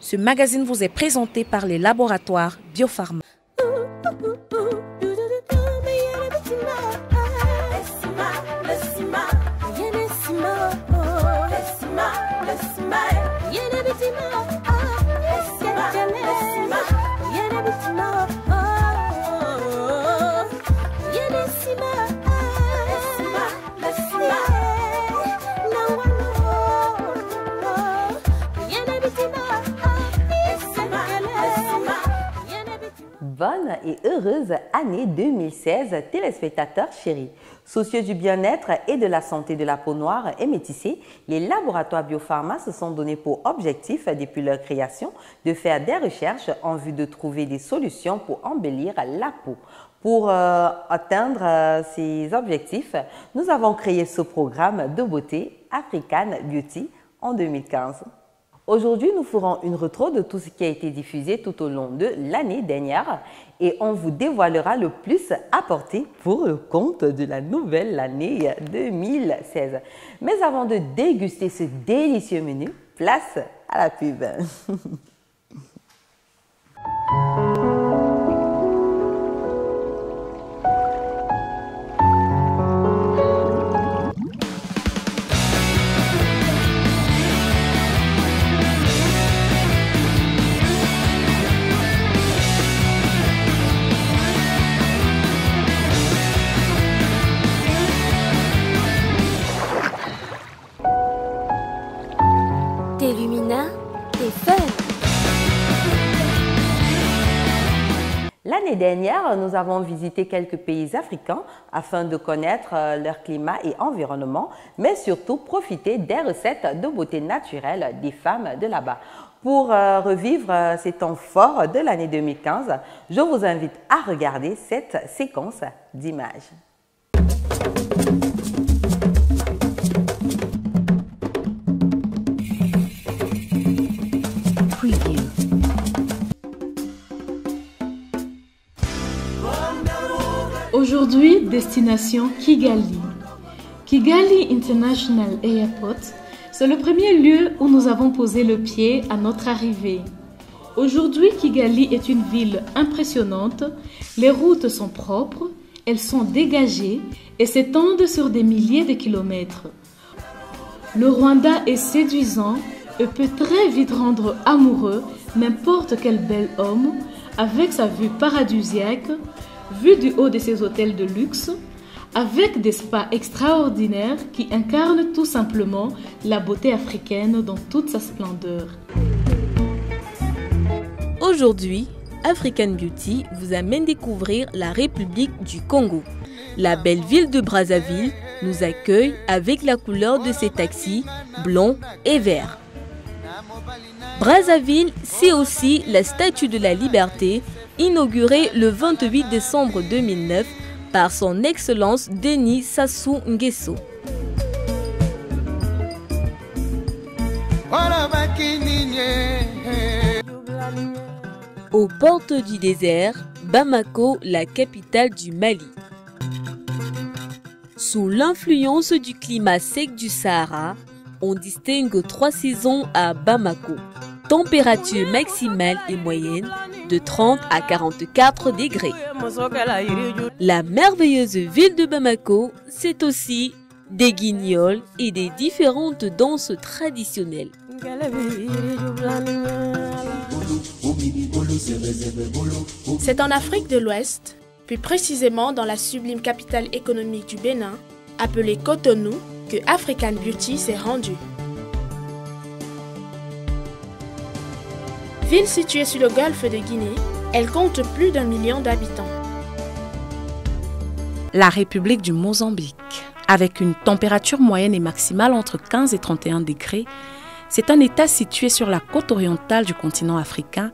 Ce magazine vous est présenté par les laboratoires Biopharma. Bonne et heureuse année 2016, téléspectateurs chéris. Soucieux du bien-être et de la santé de la peau noire et métissée, les laboratoires Biopharma se sont donnés pour objectif, depuis leur création, de faire des recherches en vue de trouver des solutions pour embellir la peau. Pour atteindre ces objectifs, nous avons créé ce programme de beauté African Beauty en 2015. Aujourd'hui, nous ferons une rétro de tout ce qui a été diffusé tout au long de l'année dernière et on vous dévoilera le plus apporté pour le compte de la nouvelle année 2016. Mais avant de déguster ce délicieux menu, place à la pub. T'es Lumina, t'es fun. L'année dernière, nous avons visité quelques pays africains afin de connaître leur climat et environnement, mais surtout profiter des recettes de beauté naturelle des femmes de là-bas. Pour revivre ces temps forts de l'année 2015, je vous invite à regarder cette séquence d'images. Aujourd'hui, destination Kigali. Kigali International Airport, c'est le premier lieu où nous avons posé le pied à notre arrivée. Aujourd'hui, Kigali est une ville impressionnante, les routes sont propres, elles sont dégagées et s'étendent sur des milliers de kilomètres. Le Rwanda est séduisant et peut très vite rendre amoureux n'importe quel bel homme avec sa vue paradisiaque, vue du haut de ses hôtels de luxe, avec des spas extraordinaires qui incarnent tout simplement la beauté africaine dans toute sa splendeur. Aujourd'hui, African Beauty vous amène découvrir la République du Congo. La belle ville de Brazzaville nous accueille avec la couleur de ses taxis blonds et verts. Brazzaville, c'est aussi la Statue de la Liberté, inaugurée le 28 décembre 2009 par son Excellence Denis Sassou Nguesso. Aux portes du désert, Bamako, la capitale du Mali. Sous l'influence du climat sec du Sahara, on distingue 3 saisons à Bamako. Température maximale et moyenne de 30 à 44 degrés. La merveilleuse ville de Bamako, c'est aussi des guignols et des différentes danses traditionnelles. C'est en Afrique de l'Ouest, plus précisément dans la sublime capitale économique du Bénin, appelée Cotonou, que African Beauty s'est rendue. Ville située sur le golfe de Guinée, elle compte plus d'1 million d'habitants. La République du Mozambique, avec une température moyenne et maximale entre 15 et 31 degrés, c'est un État situé sur la côte orientale du continent africain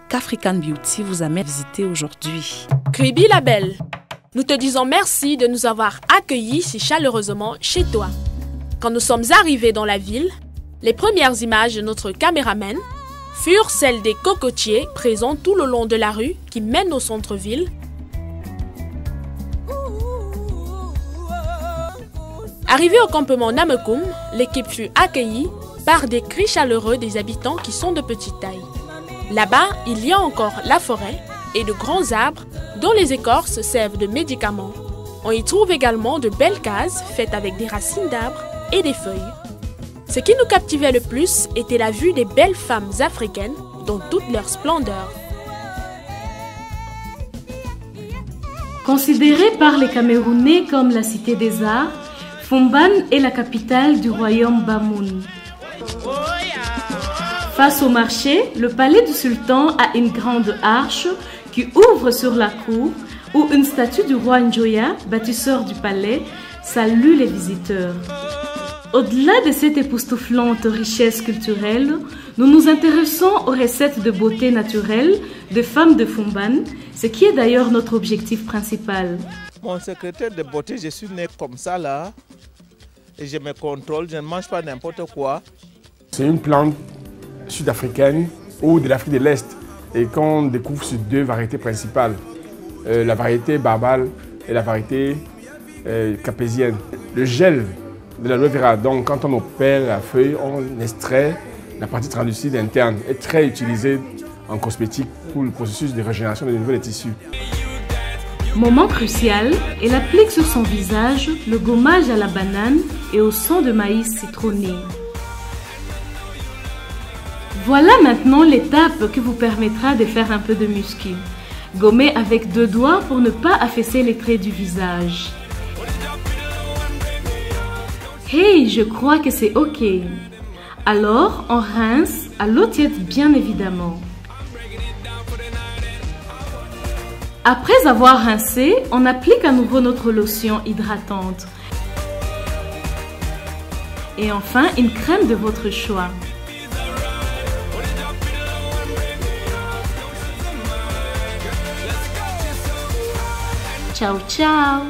qu'African Beauty vous amène à visiter aujourd'hui. Kribi la belle, nous te disons merci de nous avoir accueillis si chaleureusement chez toi. Quand nous sommes arrivés dans la ville, les premières images de notre caméraman furent celles des cocotiers présents tout le long de la rue qui mène au centre-ville. Arrivé au campement Namekoum, l'équipe fut accueillie par des cris chaleureux des habitants qui sont de petite taille. Là-bas, il y a encore la forêt et de grands arbres dont les écorces servent de médicaments. On y trouve également de belles cases faites avec des racines d'arbres et des feuilles. Ce qui nous captivait le plus était la vue des belles femmes africaines dans toute leur splendeur. Considérée par les Camerounais comme la cité des arts, Fumban est la capitale du royaume Bamoun. Face au marché, le palais du sultan a une grande arche qui ouvre sur la cour où une statue du roi Njoya, bâtisseur du palais, salue les visiteurs. Au-delà de cette époustouflante richesse culturelle, nous nous intéressons aux recettes de beauté naturelle des femmes de Fumban, ce qui est d'ailleurs notre objectif principal. Mon secrétaire de beauté, je suis né comme ça là, et je me contrôle, je ne mange pas n'importe quoi. C'est une plante sud-africaine ou de l'Afrique de l'Est, et qu'on découvre sur deux variétés principales, la variété barbale et la variété capésienne. Le gel de l'aloe vera, donc quand on opère la feuille, on extrait la partie translucide interne, est très utilisée en cosmétique pour le processus de régénération de niveau des tissus. Moment crucial, elle applique sur son visage le gommage à la banane et au sang de maïs citronné. Voilà maintenant l'étape qui vous permettra de faire un peu de muscu. Gommer avec 2 doigts pour ne pas affaisser les traits du visage. Hey, je crois que c'est ok. Alors, on rince à l'eau tiède bien évidemment. Après avoir rincé, on applique à nouveau notre lotion hydratante. Et enfin, une crème de votre choix. Ciao, ciao!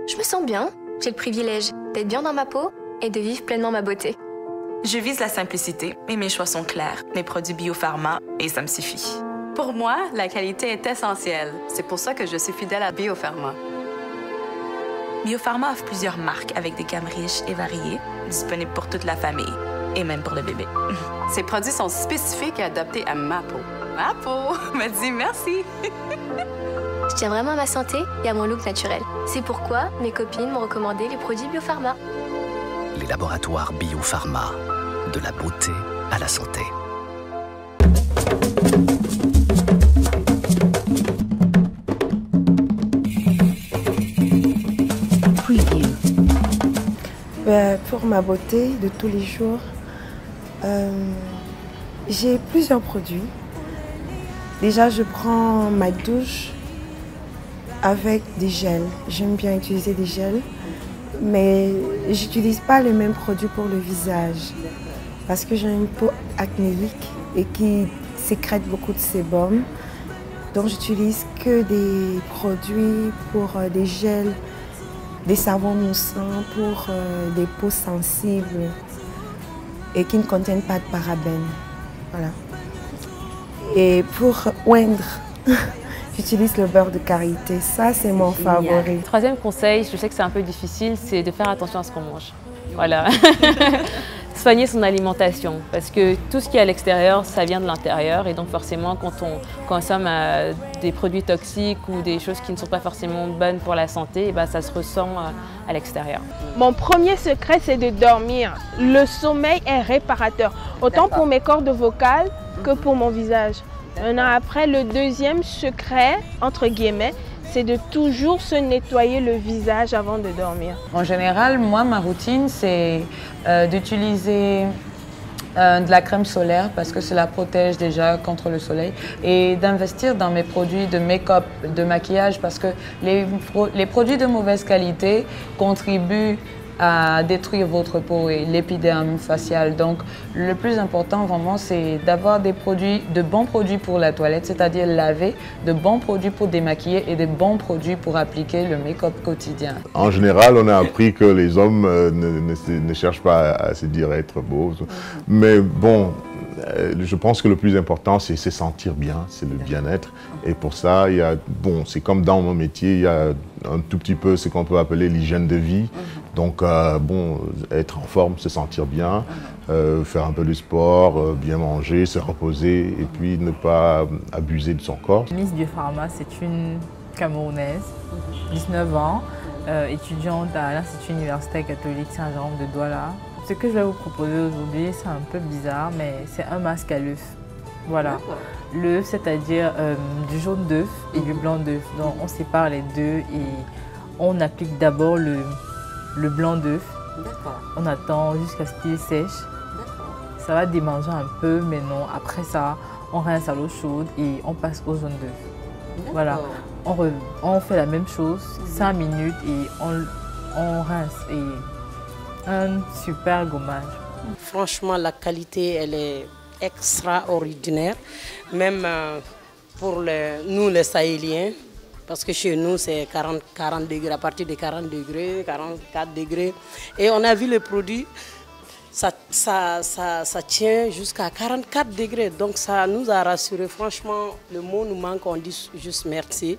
Je me sens bien, j'ai le privilège d'être bien dans ma peau et de vivre pleinement ma beauté. Je vise la simplicité et mes choix sont clairs. Mes produits biopharma et ça me suffit. Pour moi, la qualité est essentielle. C'est pour ça que je suis fidèle à Biopharma. Biopharma offre plusieurs marques avec des gammes riches et variées, disponibles pour toute la famille et même pour le bébé. Ces produits sont spécifiques et adaptés à ma peau. Ma peau me dit merci. Je tiens vraiment à ma santé et à mon look naturel. C'est pourquoi mes copines m'ont recommandé les produits Biopharma. Les laboratoires Biopharma, de la beauté à la santé. Pour ma beauté de tous les jours, j'ai plusieurs produits. Déjà, je prends ma douche avec des gels. J'aime bien utiliser des gels, mais j'utilise pas le même produit pour le visage parce que j'ai une peau acnéique et qui sécrète beaucoup de sébum. Donc, j'utilise que des produits pour des gels, des savons moussants pour des peaux sensibles et qui ne contiennent pas de parabènes. Voilà. Et pour oindre, j'utilise le beurre de karité. Ça, c'est mon favori. Troisième conseil, je sais que c'est un peu difficile, c'est de faire attention à ce qu'on mange. Voilà. Soigner son alimentation, parce que tout ce qui est à l'extérieur, ça vient de l'intérieur. Et donc forcément, quand on consomme des produits toxiques ou des choses qui ne sont pas forcément bonnes pour la santé, ça se ressent à l'extérieur. Mon premier secret, c'est de dormir. Le sommeil est réparateur, autant pour mes cordes vocales que pour mon visage. Maintenant, après, le deuxième secret, entre guillemets, c'est de toujours se nettoyer le visage avant de dormir. En général, moi, ma routine, c'est d'utiliser de la crème solaire parce que cela protège déjà contre le soleil et d'investir dans mes produits de make-up, de maquillage parce que les produits de mauvaise qualité contribuent à détruire votre peau et l'épiderme facial. Donc, le plus important vraiment, c'est d'avoir des produits, de bons produits pour la toilette, c'est-à-dire laver, de bons produits pour démaquiller et de bons produits pour appliquer le make-up quotidien. En général, on a appris que les hommes ne cherchent pas à se dire être beaux. Mais bon, je pense que le plus important, c'est se sentir bien, c'est le bien-être. Et pour ça, c'est comme dans mon métier, il y a un tout petit peu ce qu'on peut appeler l'hygiène de vie. Donc, bon, être en forme, se sentir bien, faire un peu de sport, bien manger, se reposer et puis ne pas abuser de son corps. Miss Biopharma, c'est une Camerounaise, 19 ans, étudiante à l'Institut universitaire catholique Saint-Jérôme de Douala. Ce que je vais vous proposer aujourd'hui, c'est un peu bizarre, mais c'est un masque à l'œuf. Voilà. L'œuf, c'est-à-dire du jaune d'œuf et du blanc d'œuf. Donc on sépare les deux et on applique d'abord le blanc d'œuf. On attend jusqu'à ce qu'il sèche. Ça va démanger un peu, mais non. Après ça, on rince à l'eau chaude et on passe au jaune d'œuf. Voilà. On fait la même chose, 5 minutes et on rince. Et un super gommage. Franchement, la qualité, elle est extraordinaire, même pour nous les Sahéliens, parce que chez nous c'est 40 degrés, à partir de 40 degrés, 44 degrés, et on a vu le produit, ça tient jusqu'à 44 degrés, donc ça nous a rassurés. Franchement, le mot nous manque, on dit juste merci.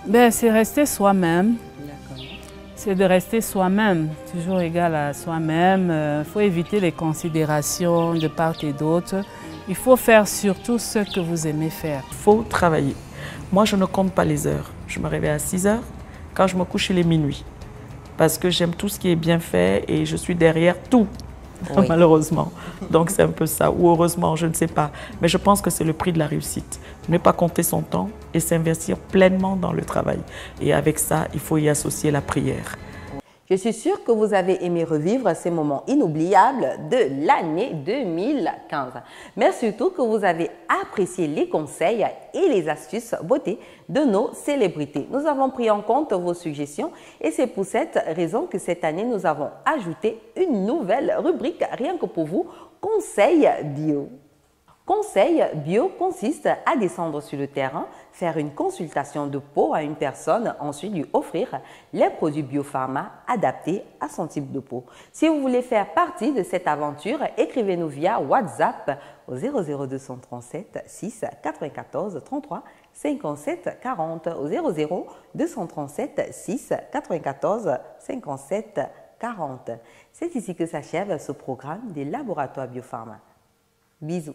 Ben, c'est rester soi-même. C'est de rester soi-même, toujours égal à soi-même. Il faut éviter les considérations de part et d'autre. Il faut faire surtout ce que vous aimez faire. Il faut travailler. Moi, je ne compte pas les heures. Je me réveille à 6 heures. Quand je me couche, il est minuit. Parce que j'aime tout ce qui est bien fait et je suis derrière tout, oui. Malheureusement. Donc c'est un peu ça. Ou heureusement, je ne sais pas. Mais je pense que c'est le prix de la réussite. Ne pas compter son temps et s'investir pleinement dans le travail. Et avec ça, il faut y associer la prière. Je suis sûre que vous avez aimé revivre ces moments inoubliables de l'année 2015. Mais surtout que vous avez apprécié les conseils et les astuces beauté de nos célébrités. Nous avons pris en compte vos suggestions et c'est pour cette raison que cette année, nous avons ajouté une nouvelle rubrique rien que pour vous, Conseil bio. Conseil bio consiste à descendre sur le terrain, faire une consultation de peau à une personne, ensuite lui offrir les produits Biopharma adaptés à son type de peau. Si vous voulez faire partie de cette aventure, écrivez-nous via WhatsApp au 00237 6 94 33 57 40 au 00237 6 94 57 40. C'est ici que s'achève ce programme des laboratoires Biopharma. Bisous.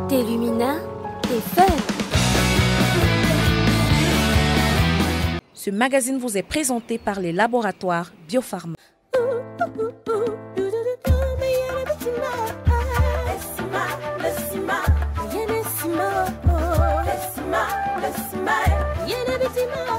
T'es Lumina, t'es fun. Ce magazine vous est présenté par les laboratoires Biopharma. Y'a